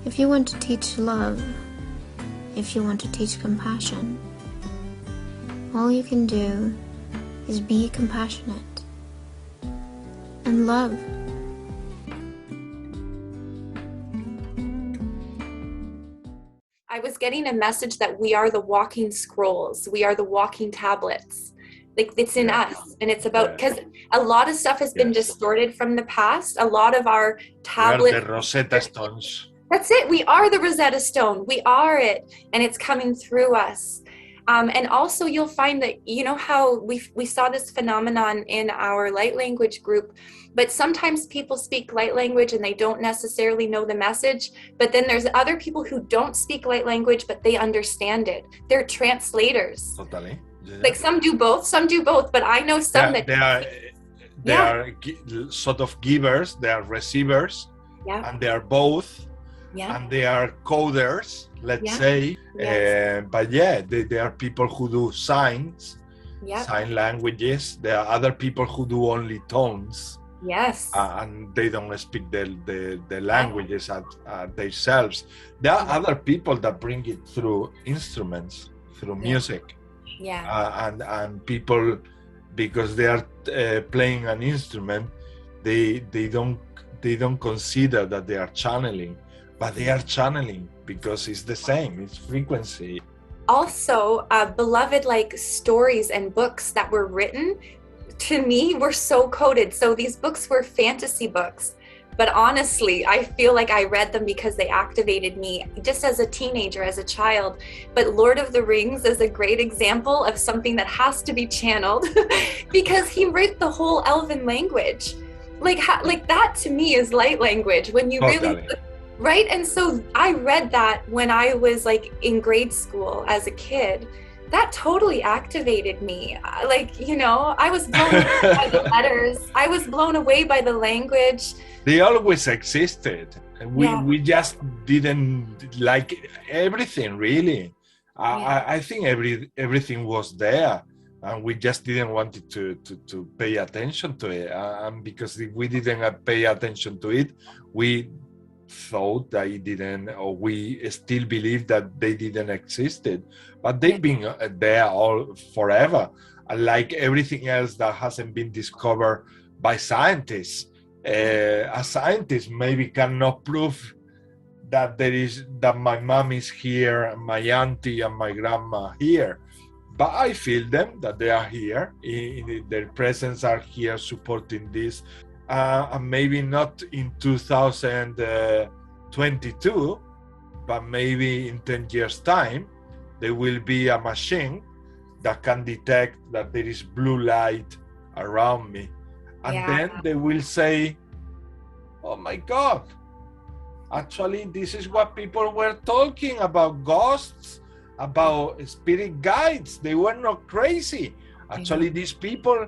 If you want to teach love, if you want to teach compassion, all you can do is be compassionate and love. I was getting a message that we are the walking scrolls. We are the walking tablets. Like, it's in us, and it's about, because a lot of stuff has been distorted from the past. A lot of our tablets. We are the Rosetta Stones. That's it. We are the Rosetta Stone. We are it, and it's coming through us. And also, you'll find that, you know how we saw this phenomenon in our light language group, but sometimes people speak light language and they don't necessarily know the message. But then there's other people who don't speak light language, but they understand it. They're translators. Totally. Yeah. Like, some do both, but I know some that they are sort of givers, they are receivers, and they are both. And they are coders, let's say. But they are people who do signs, sign languages. There are other people who do only tones. Yes. And they don't speak the languages themselves. There are other people that bring it through instruments, through music. And people, because they are playing an instrument, they don't consider that they are channeling. But they are channeling because it's the same, it's frequency. Also, beloved, like, stories and books that were written, to me, were so coded. So these books were fantasy books. But honestly, I feel like I read them because they activated me just as a teenager, as a child. But Lord of the Rings is a great example of something that has to be channeled because he wrote the whole Elven language. Like that to me is light language when you really... Right? And so I read that when I was like in grade school as a kid. That totally activated me. Like, you know, I was blown away by the letters. I was blown away by the language. They always existed. We just didn't like everything, really. I think everything was there. And we just didn't want it to pay attention to it. And because if we didn't pay attention to it, we thought that it didn't, or we still believe that they didn't existed, but they've been there all forever, like everything else that hasn't been discovered by scientists. A scientist maybe cannot prove that that my mom is here, my auntie and my grandma here, but I feel them, that they are here, their presence are here supporting this. And maybe not in 2022, but maybe in 10 years' time, there will be a machine that can detect that there is blue light around me. And then they will say, oh my God, actually, this is what people were talking about, ghosts, about spirit guides. They were not crazy. Actually, these people,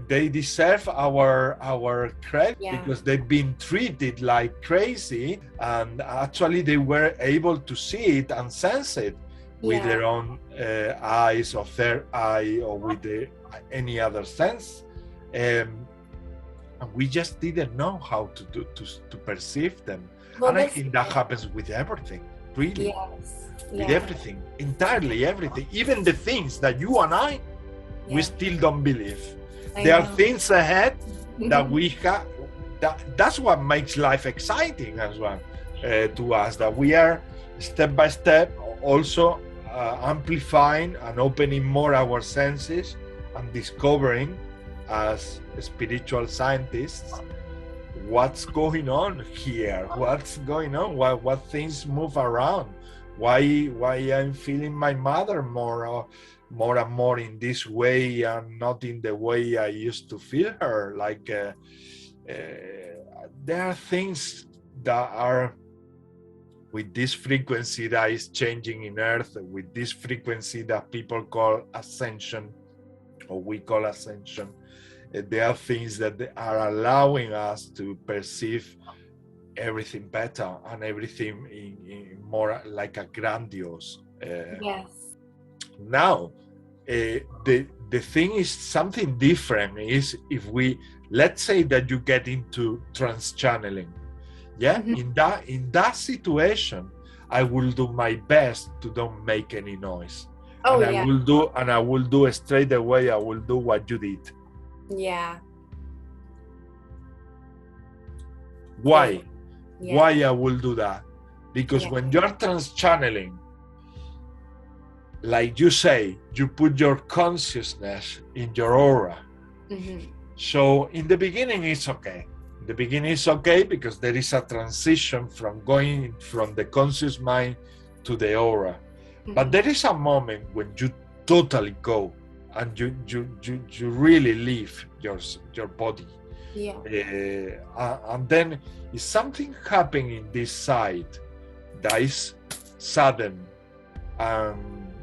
they deserve our credit because they've been treated like crazy, and actually they were able to see it and sense it with their own eyes, or third eye, or with any other sense, and we just didn't know how to perceive them. And I think that happens with everything, really. With everything, entirely everything, even the things that you and I we still don't believe. There are things ahead that we have. That's what makes life exciting as well to us. That we are step by step also amplifying and opening more our senses and discovering, as spiritual scientists, what's going on here. What's going on? What things move around? Why I'm feeling my mother more and more in this way, and not in the way I used to feel her. Like there are things that are with this frequency that is changing in Earth, with this frequency that people call Ascension, or we call Ascension. There are things that are allowing us to perceive everything better and everything in more like a grandiose. Now, the thing is something different. Is if we, let's say that you get into trans channeling, Yeah, Mm-hmm. in that situation, I will do my best to don't make any noise. Oh, And yeah. I will do straight away, I will do what you did. Yeah. Why? Yeah. Why I will do that? Because Yeah. when you're trans-channeling, like you say, you put your consciousness in your aura. Mm-hmm. So in the beginning, it's okay. In the beginning, it's okay because there is a transition from going from the conscious mind to the aura. Mm-hmm. But there is a moment when you totally go and you really leave your body. Yeah. And then if something happening in this side that is sudden and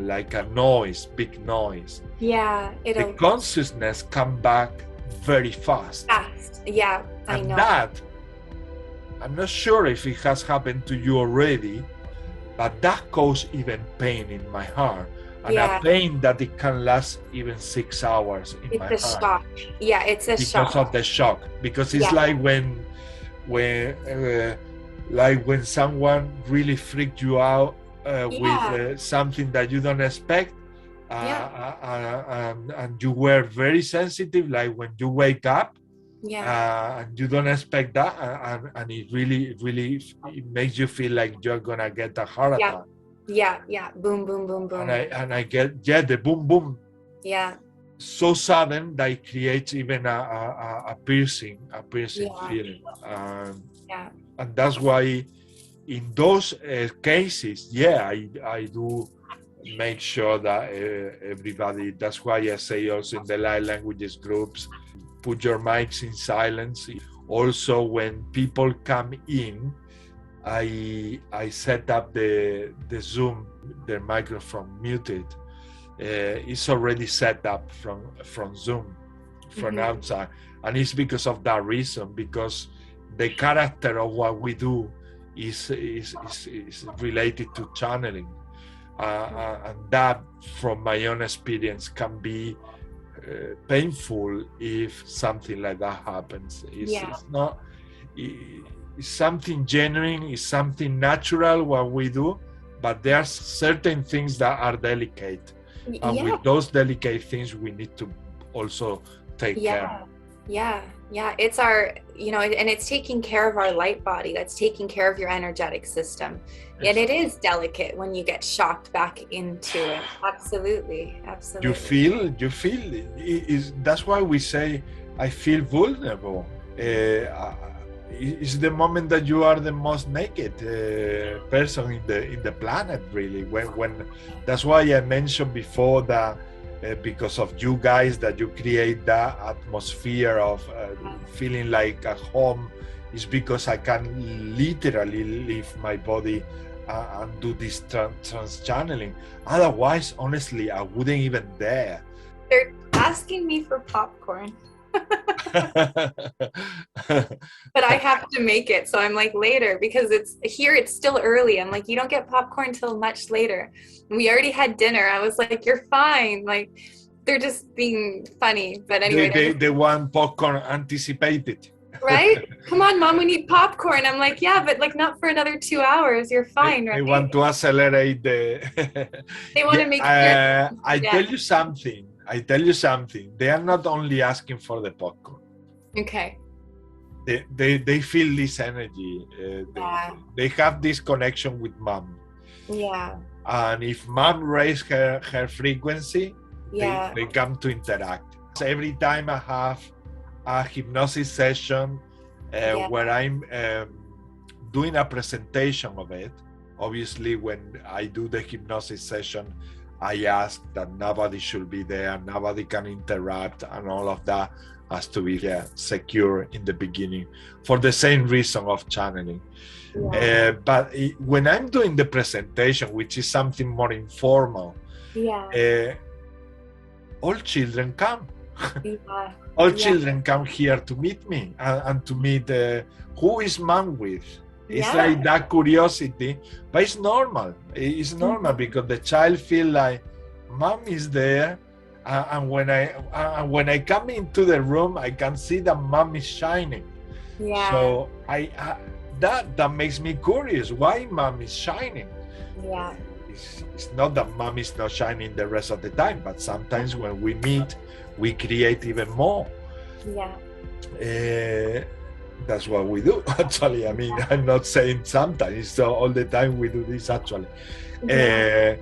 like a noise, big noise. Yeah, The consciousness come back very fast. Yeah, I and know. That, I'm not sure if it has happened to you already, but that causes even pain in my heart. And a pain that it can last even 6 hours in my heart. It's a shock. Yeah, it's a shock. Because of the shock. Because it's like when someone really freaked you out with something that you don't expect, and you were very sensitive, like when you wake up, and you don't expect that, and it really it makes you feel like you're gonna get a heart attack. Yeah, boom, boom, boom, boom. And I get the boom, boom. Yeah. So sudden that it creates even a piercing feeling. And that's why in those cases, I do make sure that everybody, that's why I say also in the light languages groups, put your mics in silence. Also, when people come in, I set up the Zoom, their microphone muted. It's already set up from Zoom, from outside. And it's because of that reason, because the character of what we do is related to channeling. And that, from my own experience, can be painful if something like that happens. It's not... It's something genuine, it's something natural what we do, but there are certain things that are delicate. And with those delicate things, we need to also take care. Yeah, it's our, and it's taking care of our light body. That's taking care of your energetic system. Exactly. And it is delicate when you get shocked back into it. Absolutely. You feel that's why we say, I feel vulnerable. It's the moment that you are the most naked person in the planet, really. When that's why I mentioned before that because of you guys, that you create that atmosphere of feeling like at home, is because I can literally leave my body and do this trans-channeling. Otherwise, honestly, I wouldn't even dare. They're asking me for popcorn. But I have to make it, so I'm like later, because it's still early. I'm like, you don't get popcorn till much later. And we already had dinner. I was like, you're fine. Like, they're just being funny. But anyway, they want popcorn anticipated. Right? Come on, Mom, we need popcorn. I'm like, yeah, but like not for another 2 hours. You're fine, right? They want to accelerate the... They want to make sure. I tell you something. They are not only asking for the popcorn. Okay. They feel this energy. They have this connection with Mom. Yeah. And if Mom raises her frequency, they come to interact. So every time I have a hypnosis session where I'm doing a presentation of it, obviously when I do the hypnosis session, I ask that nobody should be there, nobody can interrupt, and all of that has to be secure in the beginning for the same reason of channeling. But when I'm doing the presentation, which is something more informal, all children come. All children come here to meet me and to meet who is Mom with. It's like that curiosity, but it's normal. It's normal because the child feel like Mom is there, and when I come into the room, I can see that Mom is shining. Yeah. So that makes me curious. Why mom is shining? Yeah. It's not that mom is not shining the rest of the time, but sometimes when we meet, we create even more. Yeah. That's what we do, actually. I mean, I'm not saying sometimes, so all the time we do this, actually. Yeah.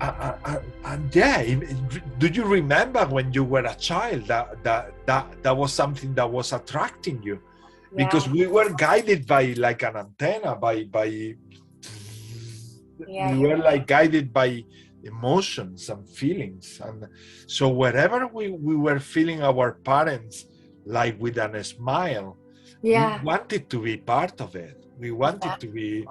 And yeah, do you remember when you were a child that was something that was attracting you? Because we were guided by like an antenna, we were like guided by emotions and feelings. And so wherever we were feeling our parents like with a smile, we wanted to be part of it. We wanted to be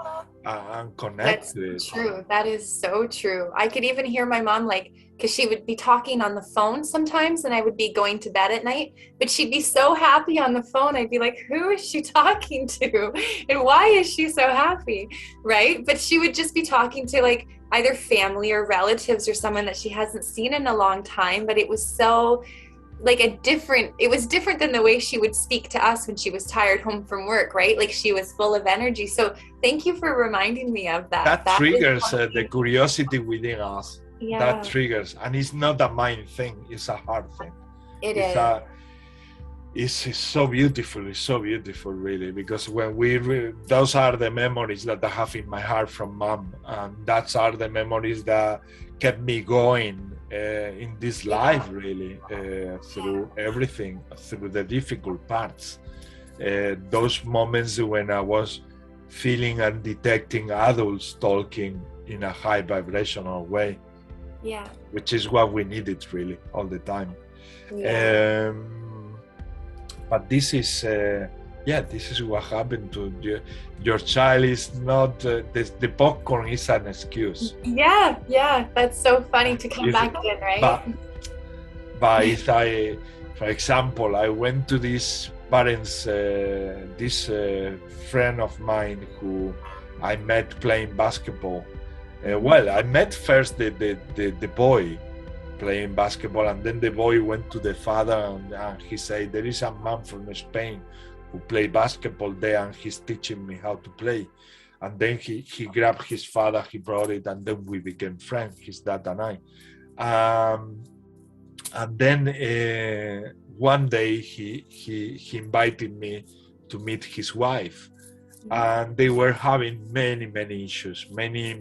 connected. That's true. That is so true. I could even hear my mom, like, because she would be talking on the phone sometimes and I would be going to bed at night, but she'd be so happy on the phone. I'd be like, who is she talking to? And why is she so happy? Right? But she would just be talking to like either family or relatives or someone that she hasn't seen in a long time. But it was so like it was different than the way she would speak to us when she was tired home from work, right? Like she was full of energy. So thank you for reminding me of that. That triggers the curiosity within us. Yeah. That triggers, and it's not a mind thing, it's a heart thing. It's so beautiful, it's so beautiful, really, because when those are the memories that I have in my heart from mom, and that's are the memories that kept me going in this life, really, through everything, through the difficult parts. Those moments when I was feeling and detecting adults talking in a high vibrational way, which is what we needed really all the time. But this is this is what happened to your child. Is not the popcorn is an excuse. That's so funny to come back in, right? But if for example, I went to this parents, this friend of mine who I met playing basketball. Well, I met first the boy playing basketball, and then the boy went to the father and he said, there is a man from Spain who play basketball there and he's teaching me how to play. And then he grabbed his father, he brought it, and then we became friends, his dad and I. And then one day he invited me to meet his wife, and they were having many issues, many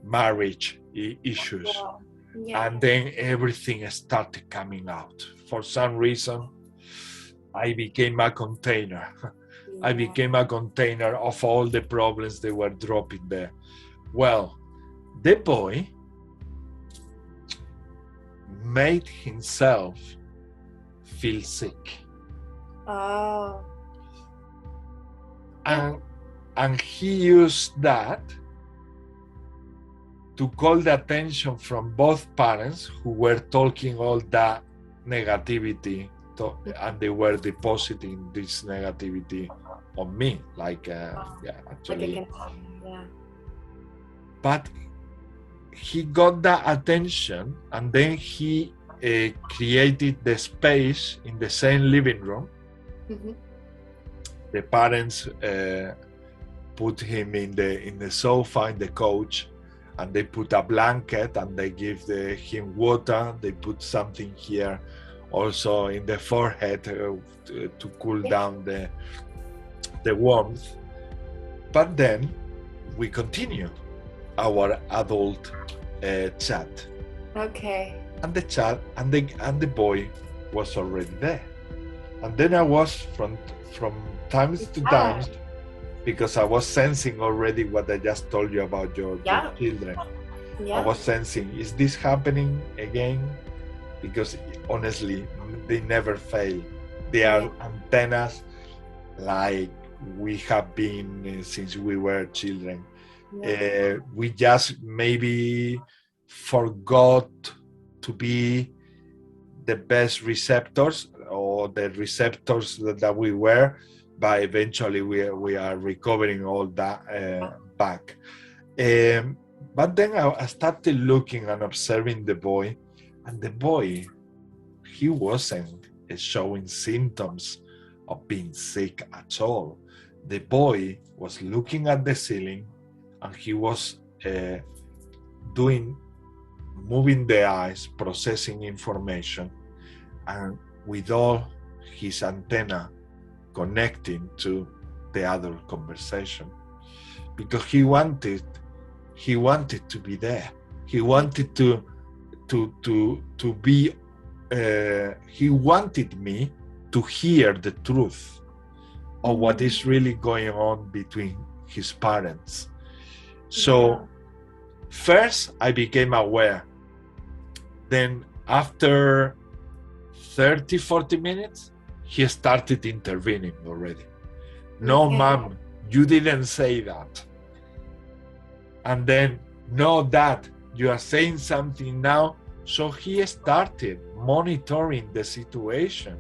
marriage issues. And then everything started coming out. For some reason, I became a container. I became a container of all the problems they were dropping there. Well, the boy made himself feel sick. And he used that to call the attention from both parents who were talking all that negativity, and they were depositing this negativity on me, actually. But he got that attention, and then he created the space in the same living room. The parents put him in the sofa, in the couch, and they put a blanket and they give him water. They put something here also in the forehead to cool down the warmth. But then we continue our adult chat. And the chat and the boy was already there. And then I was from times to times, because I was sensing already what I just told you about your children. I was sensing, is this happening again? Because honestly, they never fail. They are antennas like we have been since we were children. We just maybe forgot to be the best receptors, or the receptors that we were, but eventually we are recovering all that back. But then I started looking and observing the boy, and the boy, he wasn't showing symptoms of being sick at all. The boy was looking at the ceiling and he was moving the eyes, processing information, and with all his antenna connecting to the adult conversation, because he wanted to be there. He wanted to be. He wanted me to hear the truth of what is really going on between his parents. So first I became aware. Then after 30-40 minutes, he started intervening already. No, mom, you didn't say that. And then, no, dad, you are saying something now. So he started monitoring the situation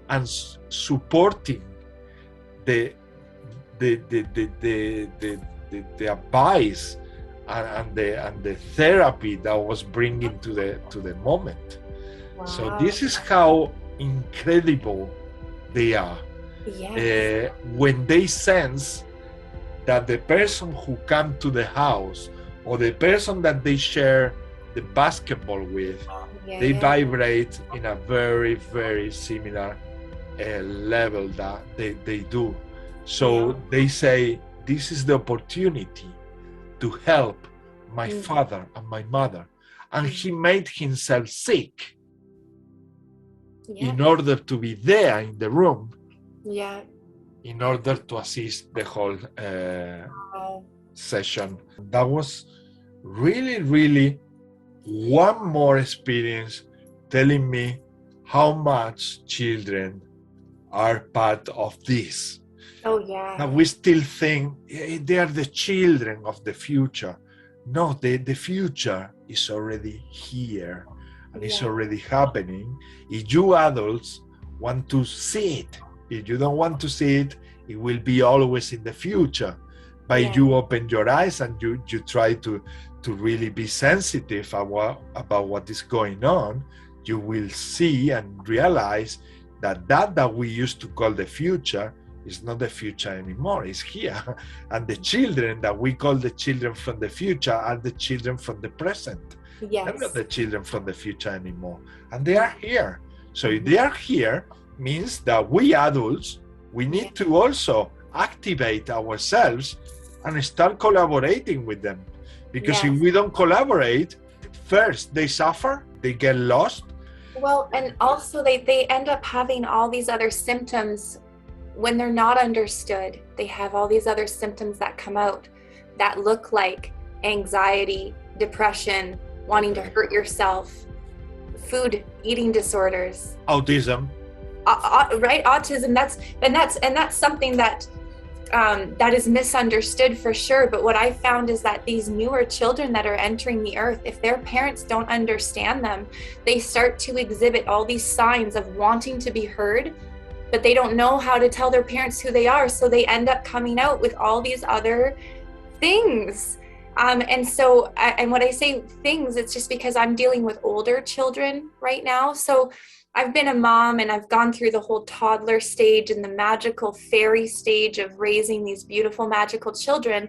and supporting the advice and the therapy that was bringing to the moment. Wow. So this is how incredible they are. Yes. When they sense that the person who come to the house or the person that they share the basketball with, they vibrate in a very, very similar level that they do. So they say, this is the opportunity to help my father and my mother. And he made himself sick in order to be there in the room, in order to assist the whole session. That was really, really one more experience telling me how much children are part of this. Oh, yeah. And we still think they are the children of the future. No, the future is already here and it's already happening. If you adults want to see it, if you don't want to see it, it will be always in the future. But you open your eyes and you try to really be sensitive about what is going on, you will see and realize that we used to call the future is not the future anymore, it's here. And the children that we call the children from the future are the children from the present. They're not the children from the future anymore. And they are here. So if they are here, means that we adults, we need to also activate ourselves and start collaborating with them. Because if we don't collaborate, first they suffer, they get lost. Well, and also they end up having all these other symptoms when they're not understood. They have all these other symptoms that come out that look like anxiety, depression, wanting to hurt yourself, food, eating disorders, autism. Right, autism. That's something that that is misunderstood for sure. But what I found is that these newer children that are entering the earth, if their parents don't understand them, they start to exhibit all these signs of wanting to be heard, but they don't know how to tell their parents who they are. So they end up coming out with all these other things. And so, and when I say things, it's just because I'm dealing with older children right now. So I've been a mom and I've gone through the whole toddler stage and the magical fairy stage of raising these beautiful magical children.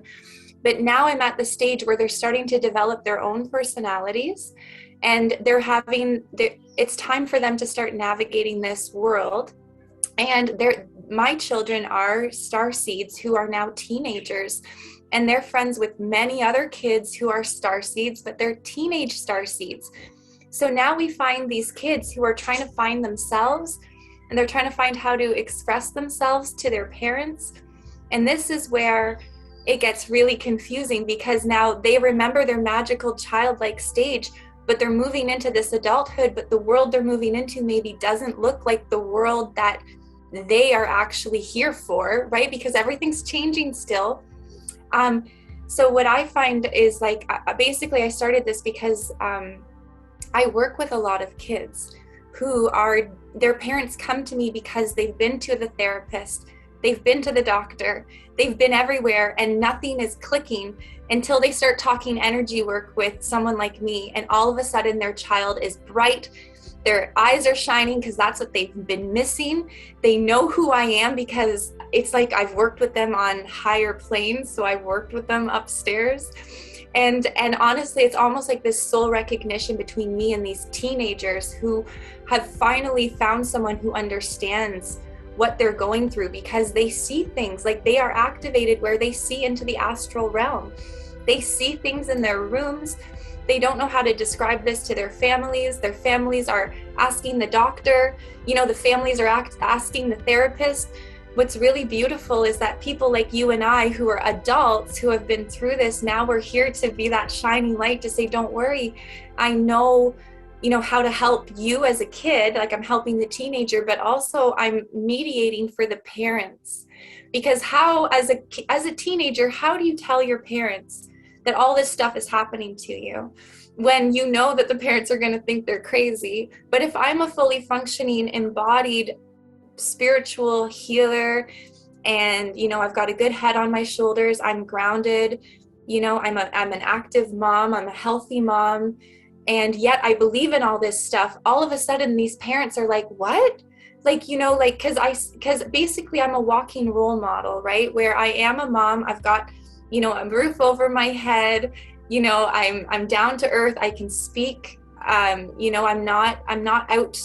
But now I'm at the stage where they're starting to develop their own personalities, and it's time for them to start navigating this world. And my children are star seeds who are now teenagers, and they're friends with many other kids who are star seeds, but they're teenage star seeds. So now we find these kids who are trying to find themselves, and they're trying to find how to express themselves to their parents. And this is where it gets really confusing, because now they remember their magical childlike stage, but they're moving into this adulthood, but the world they're moving into maybe doesn't look like the world that they are actually here for, right? Because everything's changing still. So what I find is, like, basically I started this because I work with a lot of kids who their parents come to me because they've been to the therapist, they've been to the doctor, they've been everywhere, and nothing is clicking until they start talking energy work with someone like me. And all of a sudden their child is bright Their eyes are shining because that's what they've been missing. They know who I am because it's like I've worked with them on higher planes, so I've worked with them upstairs. And honestly, it's almost like this soul recognition between me and these teenagers who have finally found someone who understands what they're going through, because they see things, like they are activated where they see into the astral realm. They see things in their rooms. They don't know how to describe this to their families. Their families are asking the doctor, you know, the families are asking the therapist. What's really beautiful is that people like you and I, who are adults, who have been through this, now we're here to be that shining light to say, don't worry, I know, you know, how to help you as a kid, like I'm helping the teenager, but also I'm mediating for the parents. Because how, as a teenager, how do you tell your parents that all this stuff is happening to you when you know that the parents are going to think they're crazy? But if I'm a fully functioning, embodied, spiritual healer, and, you know, I've got a good head on my shoulders, I'm grounded, you know, I'm an active mom, I'm a healthy mom, and yet I believe in all this stuff, all of a sudden these parents are like, what? Like, you know, like, because basically I'm a walking role model, right? Where I am a mom, I've got, you know, a roof over my head, you know, I'm down to earth, I can speak, you know, I'm not out,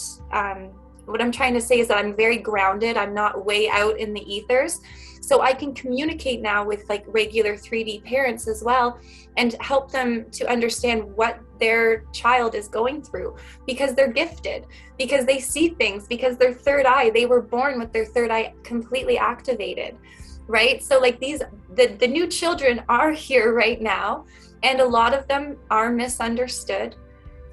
what I'm trying to say is that I'm very grounded, I'm not way out in the ethers. So I can communicate now with like regular 3D parents as well and help them to understand what their child is going through, because they're gifted, because they see things, because their third eye, they were born with their third eye completely activated, right? So like the new children are here right now, and a lot of them are misunderstood,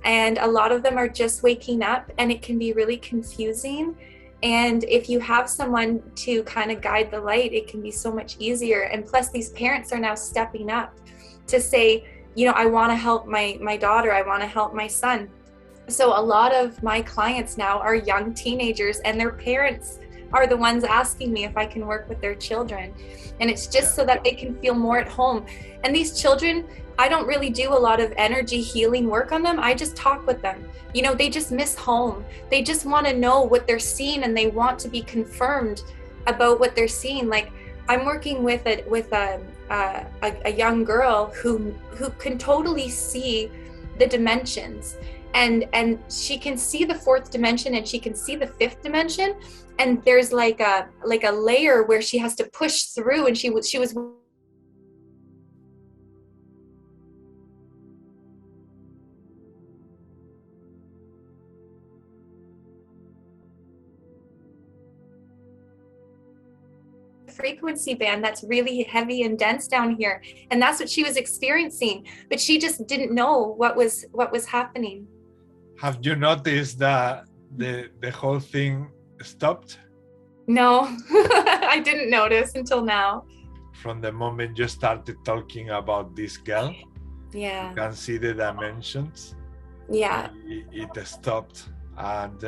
and a lot of them are just waking up, and it can be really confusing. And if you have someone to kind of guide the light, it can be so much easier. And plus these parents are now stepping up to say, you know, I want to help my daughter, I want to help my son. So a lot of my clients now are young teenagers, and their parents are the ones asking me if I can work with their children. And it's just so that they can feel more at home. And these children, I don't really do a lot of energy healing work on them. I just talk with them. You know, they just miss home. They just want to know what they're seeing, and they want to be confirmed about what they're seeing. Like I'm working with a young girl who can totally see the dimensions, and she can see the fourth dimension, and she can see the fifth dimension, and there's like a layer where she has to push through, and she was frequency band that's really heavy and dense down here, and that's what she was experiencing, but she just didn't know what was happening. Have you noticed that the whole thing stopped? No, I didn't notice until now. From the moment you started talking about this girl, you can see the dimensions. It stopped, and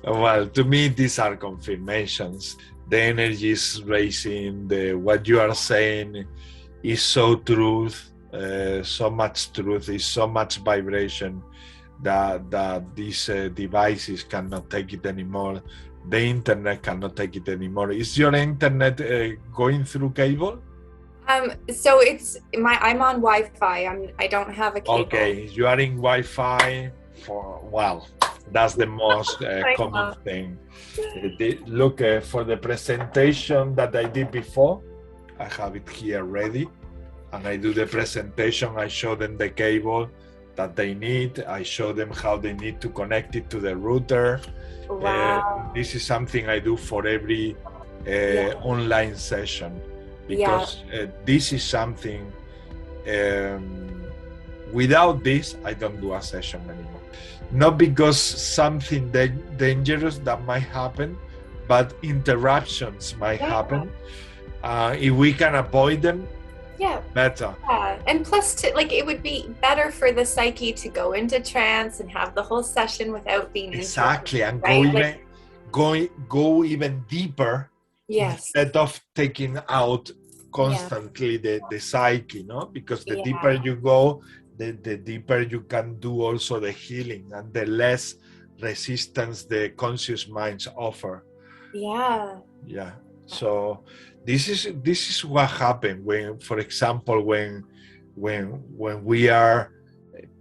well, to me, these are confirmations. The energy is raising. What you are saying is so truth, so much truth, is so much vibration that these devices cannot take it anymore. The internet cannot take it anymore. Is your internet going through cable? So I'm on Wi-Fi. I don't have a cable. Okay, you are in Wi-Fi. That's the most common thing. Look, for the presentation that I did before, I have it here ready, and I do the presentation. I show them the cable that they need. I show them how they need to connect it to the router. Wow. This is something I do for every online session, because this is something, without this, I don't do a session anymore. Not because something dangerous that might happen, but interruptions might happen. If we can avoid them, better. And plus, it would be better for the psyche to go into trance and have the whole session without being exactly, and right? go even deeper. Instead of taking out constantly the psyche, no? Because the deeper you go, the deeper you can do also the healing, and the less resistance the conscious minds offer. Yeah. Yeah. So this is what happened when, for example, when we are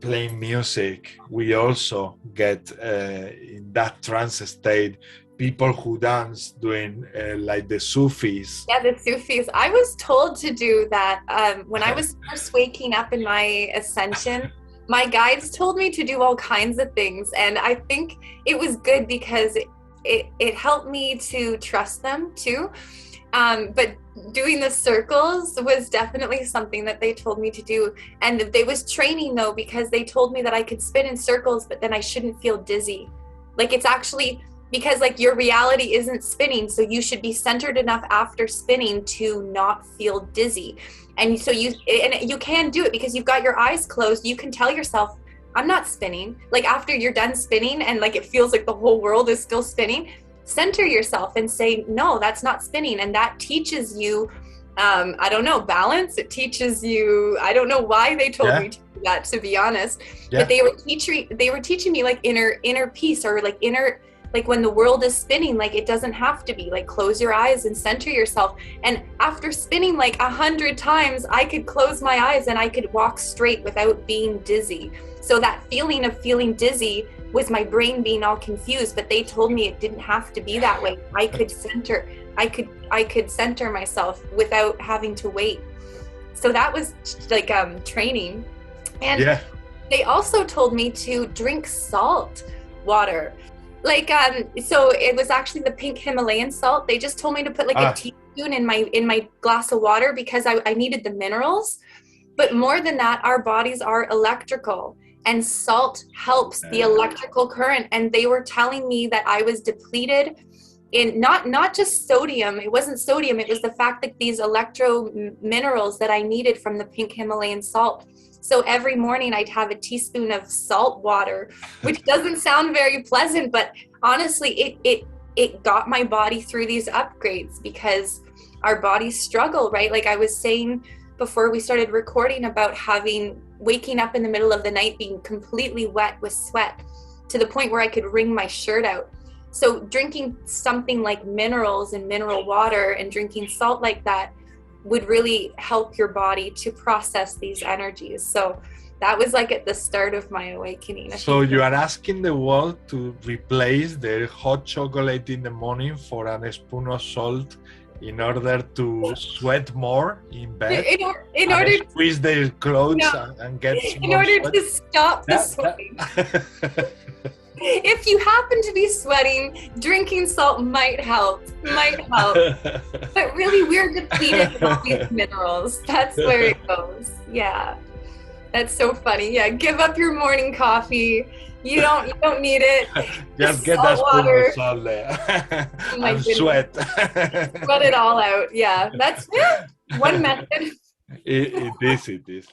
playing music, we also get in that trance state. People who dance doing like the Sufis. Yeah, the Sufis. I was told to do that when I was first waking up in my ascension. My guides told me to do all kinds of things, and I think it was good because it helped me to trust them too. But doing the circles was definitely something that they told me to do. And they was training though, because they told me that I could spin in circles, but then I shouldn't feel dizzy. Like it's actually because like your reality isn't spinning, so you should be centered enough after spinning to not feel dizzy. And so you can do it because you've got your eyes closed. You can tell yourself, I'm not spinning. Like after you're done spinning and like it feels like the whole world is still spinning, center yourself and say, no, that's not spinning. And that teaches you, I don't know, balance. It teaches you, I don't know why they told me to do that, to be honest. But they were teaching me like inner peace, or like inner, like when the world is spinning, like it doesn't have to be, like close your eyes and center yourself. And after spinning like 100 times, I could close my eyes and I could walk straight without being dizzy. So that feeling of feeling dizzy was my brain being all confused, but they told me it didn't have to be that way. I could center myself without having to wait. So that was like training. And they also told me to drink salt water. Like so it was actually the pink Himalayan salt. They just told me to put like a teaspoon in my glass of water because I needed the minerals. But more than that, our bodies are electrical, and salt helps the electrical current. And they were telling me that I was depleted in not just sodium. It wasn't sodium. It was the fact that these electro minerals that I needed from the pink Himalayan salt. So every morning I'd have a teaspoon of salt water, which doesn't sound very pleasant, but honestly, it got my body through these upgrades, because our bodies struggle, right? Like I was saying before we started recording about waking up in the middle of the night being completely wet with sweat to the point where I could wring my shirt out. So drinking something like minerals and mineral water and drinking salt like that would really help your body to process these energies. So that was like at the start of my awakening. So you are asking the world to replace the hot chocolate in the morning for a spoon of salt in order to sweat more in bed, in order to squeeze their clothes and get in order to stop the sweating. If you happen to be sweating, drinking salt might help. But really, we're depleted of all these minerals. That's where it goes. Yeah, that's so funny. Yeah, give up your morning coffee. You don't need it. Just get that spoon of salt there and sweat. Sweat it all out. Yeah, that's one method. It is.